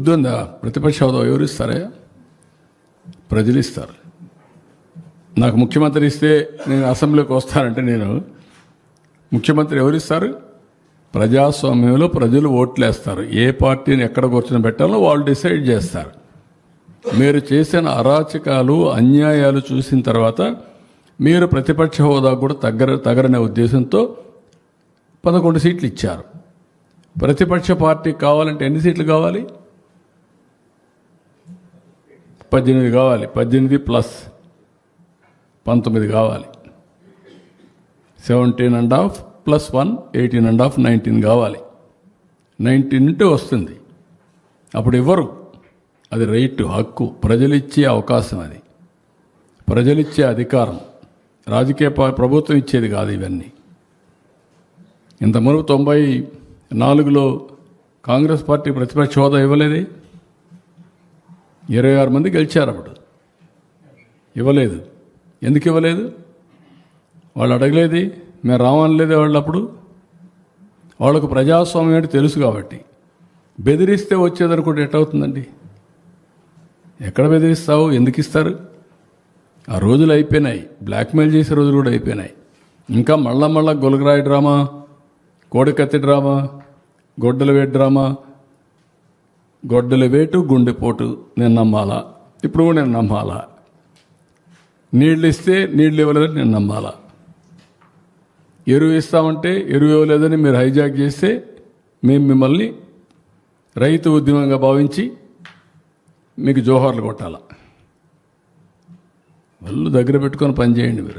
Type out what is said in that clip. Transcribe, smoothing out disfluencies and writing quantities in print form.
బుద్ధి ఉందా? ప్రతిపక్ష హోదా ఎవరు ఇస్తారే? ప్రజలు ఇస్తారు. నాకు ముఖ్యమంత్రి ఇస్తే నేను అసెంబ్లీకి వస్తానంటే నేను ముఖ్యమంత్రి ఎవరిస్తారు? ప్రజాస్వామ్యంలో ప్రజలు ఓట్లేస్తారు. ఏ పార్టీని ఎక్కడ కూర్చొని పెట్టాలో వాళ్ళు డిసైడ్ చేస్తారు. మీరు చేసిన అరాచకాలు అన్యాయాలు చూసిన తర్వాత మీరు ప్రతిపక్ష హోదా కూడా తగరనే ఉద్దేశంతో 11 సీట్లు ఇచ్చారు. ప్రతిపక్ష పార్టీ కావాలంటే ఎన్ని సీట్లు కావాలి? 18 కావాలి. 18 ప్లస్ 19 కావాలి. 17.5 ప్లస్ 1 18.5 19 కావాలి. 19 ఉంటే వస్తుంది. అప్పుడు ఇవ్వరు. అది రైట్, హక్కు, ప్రజలిచ్చే అవకాశం, అది ప్రజలిచ్చే అధికారం. రాజకీయ ప్రభుత్వం ఇచ్చేది కాదు ఇవన్నీ. ఇంతకుముందు 94లో కాంగ్రెస్ పార్టీ ప్రతిపక్ష హోదా ఇవ్వలేదే. 26 మంది గెలిచారు. అప్పుడు ఇవ్వలేదు. ఎందుకు ఇవ్వలేదు? వాళ్ళు అడగలేది, మేము రావనలేదే. వాళ్ళు అప్పుడు వాళ్ళకు ప్రజాస్వామ్యం అంటే తెలుసు కాబట్టి. బెదిరిస్తే వచ్చేదనుకుంటే ఎట్టవుతుందండి? ఎక్కడ బెదిరిస్తావు? ఎందుకు ఇస్తారు? ఆ రోజులు అయిపోయినాయి. బ్లాక్మెయిల్ చేసే రోజులు కూడా అయిపోయినాయి. ఇంకా మళ్ళా గొలగరాయి డ్రామా, కోడికత్తి డ్రామా, గొడ్డల వేటు డ్రామా. గొడ్డల వేటు గుండెపోటు నేను నమ్మాలా? ఇప్పుడు కూడా నేను నమ్మాలా? నీళ్ళు ఇస్తే నీళ్ళు ఇవ్వలేదని నేను నమ్మాలా? ఎరువు ఇస్తామంటే ఎరువు ఇవ్వలేదని మీరు హైజాక్ చేస్తే మేము మిమ్మల్ని రైతు ఉద్యమంగా భావించి మీకు జోహార్లు కొట్టాలా? వాళ్ళు దగ్గర పెట్టుకొని పనిచేయండి మీరు.